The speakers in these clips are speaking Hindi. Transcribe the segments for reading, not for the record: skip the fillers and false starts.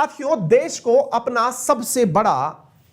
साथियों, देश को अपना सबसे बड़ा,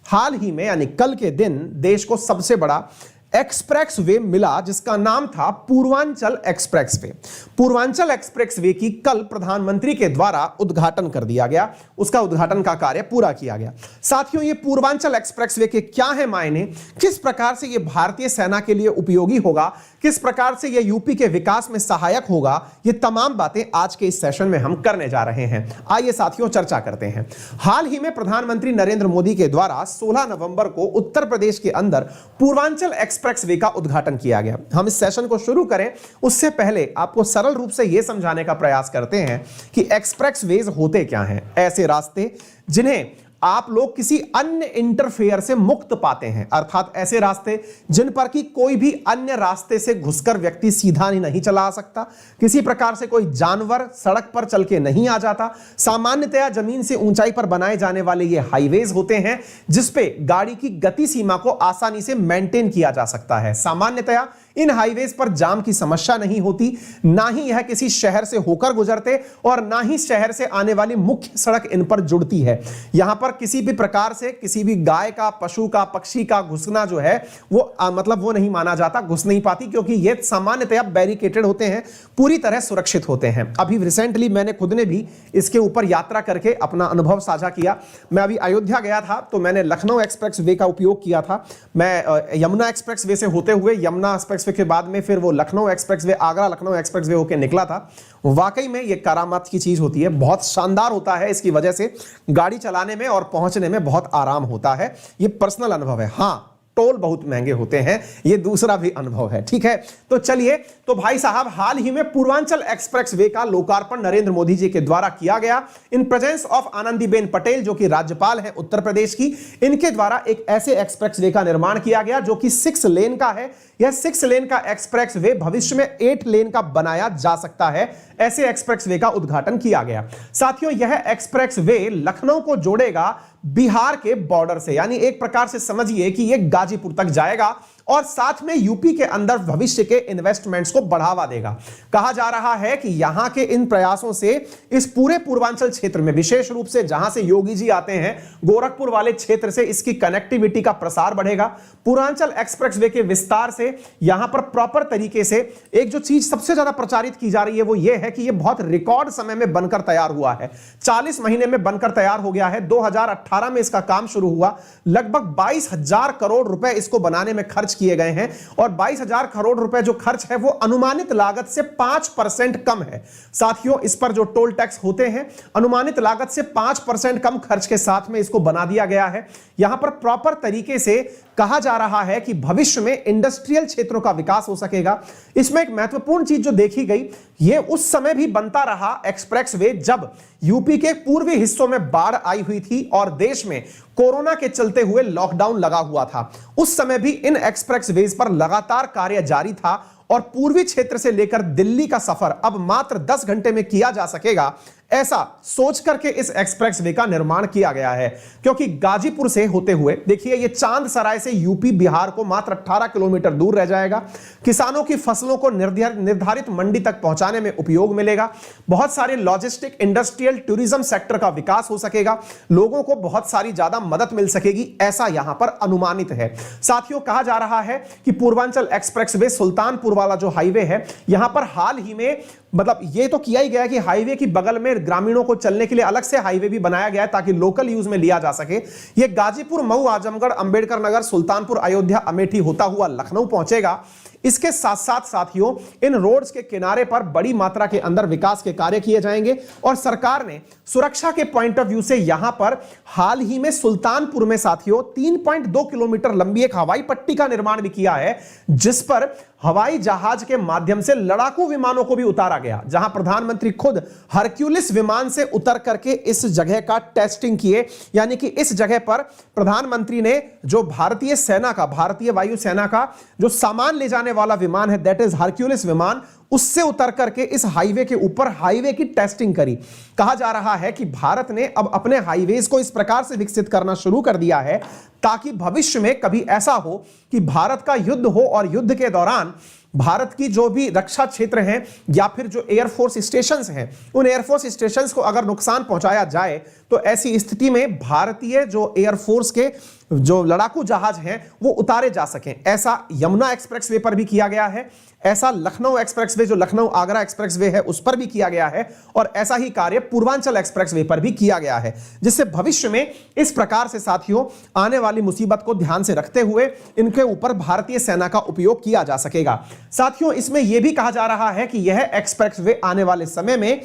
हाल ही में यानी कल के दिन देश को सबसे बड़ा एक्सप्रेस वे मिला, जिसका नाम था Purvanchal express way. Purvanchal express way की कल प्रधानमंत्री के द्वारा उद्घाटन कर दिया गया, उसका उद्घाटन का कार्य पूरा किया गया। साथियों, ये पूर्वांचल एक्सप्रेस वे के क्या है मायने, किस प्रकार से ये भारतीय सेना के लिए उपयोगी होगा, किस प्रकार से ये यूपी के विकास में सहायक होगा, ये तमाम बातें आज के इस सेशन में हम करने जा रहे हैं। आइए साथियों चर्चा करते हैं। हाल ही में प्रधानमंत्री नरेंद्र मोदी के द्वारा 16 नवंबर को उत्तर प्रदेश के अंदर पूर्वांचल एक्सप्रेस वे का उद्घाटन किया गया। हम इस सेशन को शुरू करें उससे पहले आपको सरल रूप से यह समझाने का प्रयास करते हैं कि एक्सप्रेस वेज होते क्या हैं। ऐसे रास्ते जिन्हें आप लोग किसी अन्य इंटरफेयर से मुक्त पाते हैं, अर्थात ऐसे रास्ते जिन पर कि कोई भी अन्य रास्ते से घुसकर व्यक्ति सीधा नहीं चला सकता, किसी प्रकार से कोई जानवर सड़क पर चल के नहीं आ जाता। सामान्यतया जमीन से ऊंचाई पर बनाए जाने वाले ये हाईवेज होते हैं जिसपे गाड़ी की गति सीमा को आसानी से मेंटेन किया जा सकता है। सामान्यतया इन हाईवेज पर जाम की समस्या नहीं होती, ना ही यह किसी शहर से होकर गुजरते और ना ही शहर से आने वाली मुख्य सड़क इन पर जुड़ती है। यहां पर किसी भी प्रकार से किसी भी गाय का, पशु का, पक्षी का घुसना जो है वो मतलब वो नहीं माना जाता, घुस नहीं पाती, क्योंकि ये सामान्यतया बैरिकेटेड होते हैं, पूरी तरह सुरक्षित होते हैं। अभी रिसेंटली मैंने खुद ने भी इसके ऊपर यात्रा करके अपना अनुभव साझा किया। मैं अभी अयोध्या गया था तो मैंने लखनऊ एक्सप्रेस वे का उपयोग किया था। मैं यमुना एक्सप्रेस वे से होते हुए यमुना एक्सप्रेस वे के बाद में फिर वो Lucknow express way, Agra Lucknow express way होकर निकला था। वाकई में ये करामात की चीज होती है, बहुत शानदार होता है। इसकी वजह से गाड़ी चलाने में और पहुंचने में बहुत आराम होता है। ये पर्सनल अनुभव है। हाँ, टोल बहुत महंगे होते हैं, ये दूसरा भी अनुभव है। ठीक है, तो चलिए, तो भाई साहब, हाल ही में पूर्वांचल एक्सप्रेस वे का लोकार्पण नरेंद्र मोदी जी के द्वारा किया गया in presence of Anandiben Patel, जो कि राज्यपाल हैं उत्तर प्रदेश की। इनके द्वारा एक ऐसे एक्सप्रेस वे का निर्माण किया गया जो कि 6 लेन का है। यह 6 लेन का एक्सप्रेस वे भविष्य में 8 लेन का बनाया जा सकता है। ऐसे एक्सप्रेस वे का उद्घाटन किया गया। साथियों, यह एक्सप्रेस वे लखनऊ को जोड़ेगा बिहार के बॉर्डर से, यानी एक प्रकार से समझिए कि यह गाजीपुर तक जाएगा और साथ में यूपी के अंदर भविष्य के इन्वेस्टमेंट्स को बढ़ावा देगा। कहा जा रहा है कि यहां के इन प्रयासों से इस पूरे पूर्वांचल क्षेत्र में, विशेष रूप से जहां से योगी जी आते हैं, गोरखपुर वाले क्षेत्र से इसकी कनेक्टिविटी का प्रसार बढ़ेगा। पूर्वांचल एक्सप्रेस वे के विस्तार से यहां पर प्रॉपर तरीके से एक जो चीज सबसे ज्यादा प्रचारित की जा रही है वो ये है कि यह बहुत रिकॉर्ड समय में बनकर तैयार हुआ है। 40 महीने में बनकर तैयार हो गया है। 2018 में इसका काम शुरू हुआ। लगभग 22,000 करोड़ रुपए इसको बनाने में खर्च किए गए हैं और 22,000 करोड़ रुपए जो खर्च है वो अनुमानित लागत से 5% कम है। साथियों, इस पर जो टोल टैक्स होते हैं, अनुमानित लागत से 5% कम खर्च के साथ में इसको बना दिया गया है। यहां पर प्रॉपर तरीके से कहा जा रहा है कि भविष्य में इंडस्ट्रियल क्षेत्रों का विकास हो सकेगा। इसमें एक महत्वपूर्ण चीज जो देखी गई, यह उस समय भी बनता रहा एक्सप्रेस वे जब यूपी के पूर्वी हिस्सों में बाढ़ आई हुई थी और देश में कोरोना के चलते हुए लॉकडाउन लगा हुआ था। उस समय भी इन एक्सप्रेस वेज पर लगातार कार्य जारी था और पूर्वी क्षेत्र से लेकर दिल्ली का सफर अब मात्र 10 घंटे में किया जा सकेगा, ऐसा सोच करके इस एक्सप्रेस वे का निर्माण किया गया है। क्योंकि गाजीपुर से होते हुए देखिए, ये चांद सराय से यूपी बिहार को मात्र 18 किलोमीटर दूर रह जाएगा। किसानों की फसलों को निर्धारित मंडी तक पहुंचाने में उपयोग मिलेगा। बहुत सारे लॉजिस्टिक, इंडस्ट्रियल, टूरिज्म सेक्टर का विकास हो सकेगा। लोगों को बहुत सारी ज्यादा मदद मिल सकेगी, ऐसा यहां पर अनुमानित है। साथियों, कहा जा रहा है कि पूर्वांचल एक्सप्रेस वे सुल्तानपुर वाला जो हाईवे है, यहां पर हाल ही में, मतलब ये तो किया ही गया कि हाईवे की बगल में ग्रामीणों को चलने के लिए अलग से हाईवे भी बनाया गया है ताकि लोकल यूज में लिया जा सके। ये गाजीपुर, मऊ, आजमगढ़, अंबेडकर नगर, सुल्तानपुर, अयोध्या, अमेठी होता हुआ लखनऊ पहुंचेगा। इसके साथ साथ साथियों, इन रोड्स के किनारे पर बड़ी मात्रा के अंदर विकास के कार्य किए जाएंगे और सरकार ने सुरक्षा के पॉइंट ऑफ व्यू से यहां पर हाल ही में सुल्तानपुर में साथियों 3.2 किलोमीटर लंबी एक हवाई पट्टी का निर्माण भी किया है, जिस पर हवाई जहाज के माध्यम से लड़ाकू विमानों को भी उतारा गया, जहां प्रधानमंत्री खुद हरक्यूलिस विमान से उतर करके इस जगह का टेस्टिंग किए। यानी कि इस जगह पर प्रधानमंत्री ने जो भारतीय सेना का, भारतीय वायुसेना का जो सामान ले जाने वाला विमान है, दैट इज हरक्यूलिस विमान, उससे उतर करके इस हाईवे के ऊपर हाईवे की टेस्टिंग करी। कहा जा रहा है कि भारत ने अब अपने हाईवेज को इस प्रकार से विकसित करना शुरू कर दिया है ताकि भविष्य में कभी ऐसा हो कि भारत का युद्ध हो और युद्ध के दौरान भारत की जो भी रक्षा क्षेत्र हैं या फिर जो एयरफोर्स स्टेशंस हैं, उन एयरफोर्स स्टेशंस को अगर नुकसान पहुंचाया जाए तो ऐसी स्थिति में भारतीय जो एयरफोर्स के जो लड़ाकू जहाज हैं वो उतारे जा सकें, ऐसा यमुना एक्सप्रेसवे पर भी किया गया है, ऐसा लखनऊ एक्सप्रेसवे जो लखनऊ आगरा एक्सप्रेसवे है उस पर भी किया गया है, और ऐसा ही कार्य पूर्वांचल एक्सप्रेसवे पर भी किया गया है, जिससे भविष्य में इस प्रकार से साथियों आने वाली मुसीबत को ध्यान से रखते हुए इनके ऊपर भारतीय सेना का उपयोग किया जा सकेगा। साथियों इसमें यह भी कहा जा रहा है कि यह एक्सप्रेसवे आने वाले समय में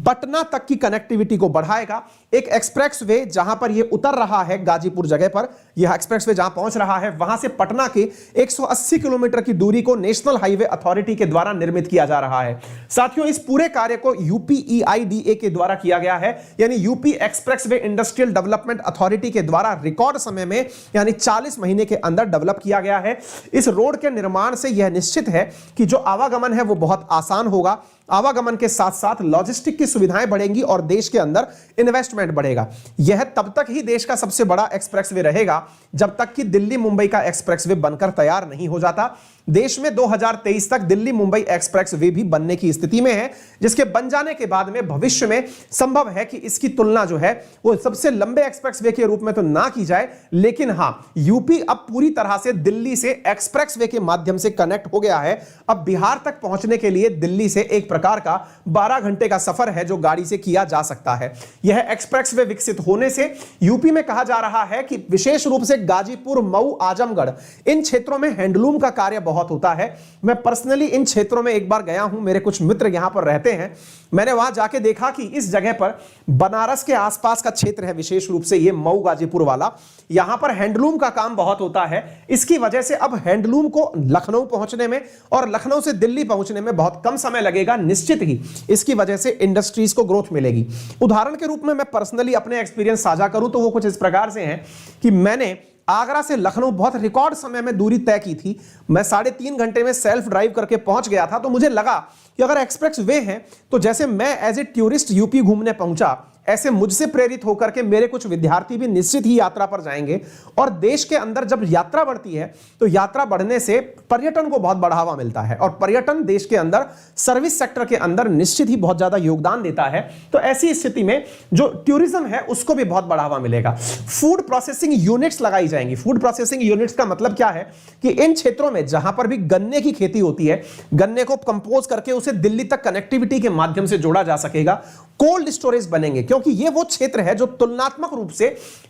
पटना तक की कनेक्टिविटी को बढ़ाएगा। एक एक्सप्रेसवे जहां पर यह उतर रहा है गाजीपुर जगह पर, यह एक्सप्रेसवे जहां पहुंच रहा है वहां से पटना के 180 किलोमीटर की दूरी को नेशनल हाईवे अथॉरिटी के द्वारा निर्मित किया जा रहा है। साथियों इस पूरे कार्य को यूपीईआईडीए के द्वारा किया गया है, यानी UP expressway industrial development authority के द्वारा रिकॉर्ड समय में यानी 40 महीने के अंदर डेवलप किया गया है। इस रोड के निर्माण से यह निश्चित है कि जो आवागमन है वो बहुत आसान होगा, आवागमन के साथ साथ लॉजिस्टिक की सुविधाएं बढ़ेंगी और देश के अंदर इन्वेस्टमेंट बढ़ेगा। यह तब तक ही देश का सबसे बड़ा एक्सप्रेसवे रहेगा जब तक कि दिल्ली मुंबई का एक्सप्रेसवे बनकर तैयार नहीं हो जाता। देश में 2023 तक दिल्ली मुंबई एक्सप्रेसवे भी बनने की स्थिति में है, जिसके बन जाने के बाद में भविष्य में संभव है कि इसकी तुलना जो है वो सबसे लंबे एक्सप्रेसवे के रूप में तो ना की जाए, लेकिन हां यूपी अब पूरी तरह से दिल्ली से एक्सप्रेसवे के माध्यम से कनेक्ट हो गया है। अब बिहार तक पहुंचने के लिए दिल्ली से एक प्रकार का 12 घंटे का सफर है जो गाड़ी से किया जा सकता है। यह एक्सप्रेसवे विकसित होने से यूपी में कहा जा रहा है कि विशेष रूप से गाजीपुर, मऊ, आजमगढ़ इन क्षेत्रों में हैंडलूम का कार्य बहुत होता है। मैं पर्सनली इन क्षेत्रों में एक बार गया हूं, मेरे कुछ मित्र यहां पर रहते हैं, मैंने वहां जाके देखा कि इस जगह पर बनारस के आसपास का क्षेत्र है, विशेष रूप से ये मऊ गाजीपुर वाला, यहां पर हैंडलूम का काम बहुत होता है। इसकी वजह से अब हैंडलूम को लखनऊ पहुंचने में और लखनऊ से दिल्ली पहुंचने में बहुत कम समय लगेगा। निश्चित ही इसकी वजह से इंडस्ट्रीज को ग्रोथ मिलेगी। उदाहरण के रूप में मैं पर्सनली अपने एक्सपीरियंस साझा करूं तो वो कुछ इस प्रकार से हैं कि मैंने आगरा से लखनऊ बहुत रिकॉर्ड समय में दूरी तय की थी। मैं 3.5 घंटे में सेल्फ ड्राइव करके पहुंच गया था। तो मुझे लगा कि अगर एक्सप्रेस वे है तो जैसे मैं एज ए टूरिस्ट यूपी घूमने पहुंचा, ऐसे मुझसे प्रेरित होकर के मेरे कुछ विद्यार्थी भी निश्चित ही यात्रा पर जाएंगे। और देश के अंदर जब यात्रा बढ़ती है तो यात्रा बढ़ने से पर्यटन को बहुत बढ़ावा मिलता है, और पर्यटन देश के अंदर सर्विस सेक्टर के अंदर निश्चित ही बहुत ज्यादा योगदान देता है। तो ऐसी स्थिति में जो टूरिज्म है उसको भी बहुत बढ़ावा मिलेगा। फूड प्रोसेसिंग यूनिट्स लगाई जाएंगी। फूड प्रोसेसिंग यूनिट्स का मतलब क्या है कि इन क्षेत्रों में जहां पर भी गन्ने की खेती होती है, गन्ने को कंपोज करके उसे दिल्ली तक कनेक्टिविटी के माध्यम से जोड़ा जा सकेगा। कोल्ड स्टोरेज बनेंगे, क्योंकि ये वो क्षेत्र है जो तुलनात्मक रूप से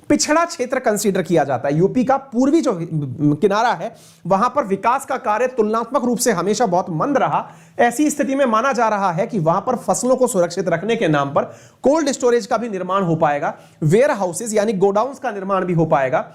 पिछड़ा क्षेत्र कंसीडर किया जाता है। यूपी का पूर्वी जो किनारा है वहां पर विकास का कार्य तुलनात्मक रूप से हमेशा बहुत मंद रहा। ऐसी स्थिति में माना जा रहा है कि वहां पर फसलों को सुरक्षित रखने के नाम पर कोल्ड स्टोरेज का भी निर्माण हो पाएगा, वेयर हाउसेज यानी गोडाउन्स का निर्माण भी हो पाएगा,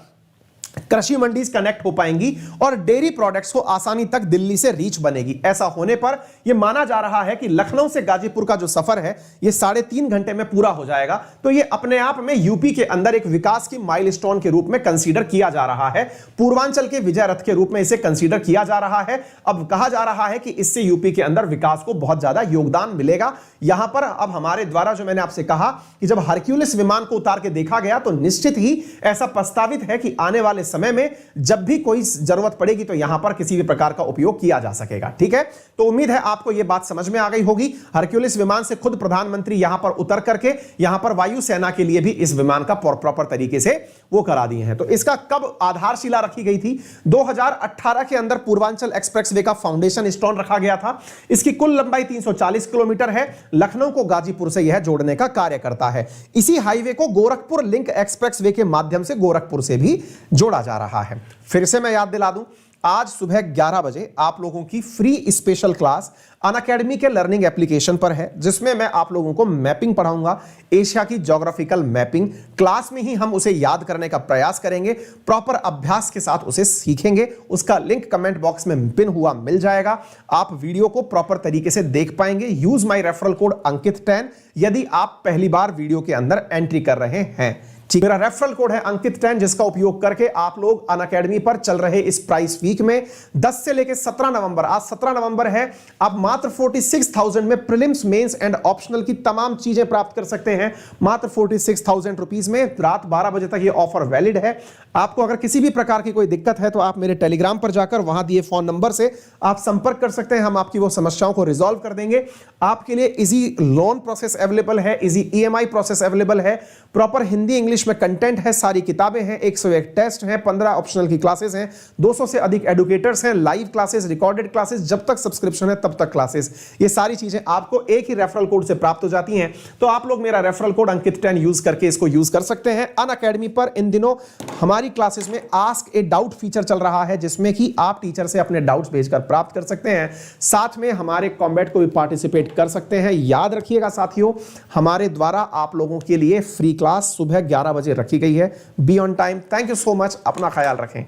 कृषि मंडीज कनेक्ट हो पाएंगी और डेयरी प्रोडक्ट्स को आसानी तक दिल्ली से रीच बनेगी। ऐसा होने पर यह माना जा रहा है कि लखनऊ से गाजीपुर का जो सफर है यह 3.5 घंटे में पूरा हो जाएगा। तो यह अपने आप में यूपी के अंदर एक विकास की माइलस्टोन के रूप में कंसीडर किया जा रहा है। पूर्वांचल के विजय रथ के रूप में इसे कंसीडर किया जा रहा है। अब कहा जा रहा है कि इससे यूपी के अंदर विकास को बहुत ज्यादा योगदान मिलेगा। यहां पर अब हमारे द्वारा जो मैंने आपसे कहा कि जब हरक्यूलिस विमान को उतार के देखा गया तो निश्चित ही ऐसा प्रस्तावित है कि आने वाले समय में जब भी कोई जरूरत पड़ेगी तो यहां पर किसी भी प्रकार का उपयोग किया जा सकेगा। ठीक है, तो उम्मीद है आपको यह बात समझ में आ गई होगी। हरक्यूलिस विमान से खुद प्रधानमंत्री यहां पर उतर करके यहां पर वायुसेना के लिए भी इस विमान का प्रॉपर तरीके से वो करा दिए हैं। तो इसका कब आधारशिला रखी गई थी? 2018 के अंदर पूर्वांचल एक्सप्रेसवे का फाउंडेशन स्टोन रखा गया था। इसकी कुल लंबाई 340 किलोमीटर है। लखनऊ को गाजीपुर से यह जोड़ने का कार्य करता है। इसी हाईवे को गोरखपुर लिंक एक्सप्रेसवे के माध्यम से गोरखपुर से भी जोड़ा जा रहा है। फिर से मैं याद दिला दूं, आज सुबह 11 बजे आप लोगों की फ्री स्पेशल क्लास अनअकैडमी के लर्निंग एप्लीकेशन पर है, जिसमें मैं आप लोगों को मैपिंग पढ़ाऊंगा, एशिया की ज्योग्राफिकल मैपिंग। क्लास में ही हम उसे याद करने का प्रयास करेंगे, प्रॉपर अभ्यास के साथ उसे सीखेंगे। उसका लिंक कमेंट बॉक्स में पिन हुआ मिल जाएगा। आप वीडियो को प्रॉपर तरीके से देख पाएंगे। यूज माई रेफरल कोड अंकित 10 यदि आप पहली बार वीडियो के अंदर एंट्री कर रहे हैं। ठीक, मेरा रेफरल कोड है अंकित 10, जिसका उपयोग करके आप लोग अनअकैडमी पर चल रहे इस प्राइस वीक में 10 से लेकर 17 नवंबर, आज 17 नवंबर है, आप मात्र 46,000 में प्रीलिम्स, मेंस एंड ऑप्शनल की तमाम चीजें प्राप्त कर सकते हैं। मात्र 46,000 रुपीस में रात 12 बजे तक ये ऑफर वैलिड है। आपको अगर किसी भी प्रकार की कोई दिक्कत है तो आप मेरे टेलीग्राम पर जाकर वहां दिए फोन नंबर से आप संपर्क कर सकते हैं, हम आपकी वो समस्याओं को रिजॉल्व कर देंगे। आपके लिए इजी लोन प्रोसेस अवेलेबल है, इजी ईएमआई प्रोसेस अवेलेबल है, प्रॉपर हिंदी इंग्लिश में कंटेंट है, सारी किताबें हैं, 101 टेस्ट हैं, 15 ऑप्शनल की क्लासेस हैं, 200 से अधिक एडुकेटर्स हैं, लाइव क्लासेस, रिकॉर्डेड क्लासेस, जब तक सब्सक्रिप्शन है तब तक क्लासेस। ये सारी चीजें आपको एक ही रेफरल कोड से प्राप्त हो जाती हैं। तो आप लोग मेरा रेफरल कोड अंकित 10 यूज करके इसको यूज कर सकते हैं। अनअकैडमी पर इन दिनों हमारी क्लासेस में आस्क ए डाउट फीचर चल रहा है, जिसमें कि आप टीचर से अपने डाउट्स भेजकर प्राप्त कर सकते हैं। साथ में हमारे कॉम्बैट को भी पार्टिसिपेट कर सकते हैं। याद रखिएगा साथियों, हमारे द्वारा आप लोगों के लिए फ्री क्लास सुबह 11 बजे रखी गई है। Be on time. Thank you so much. अपना ख्याल रखें,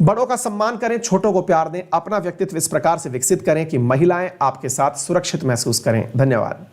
बड़ों का सम्मान करें, छोटों को प्यार दें, अपना व्यक्तित्व इस प्रकार से विकसित करें कि महिलाएं आपके साथ सुरक्षित महसूस करें। धन्यवाद।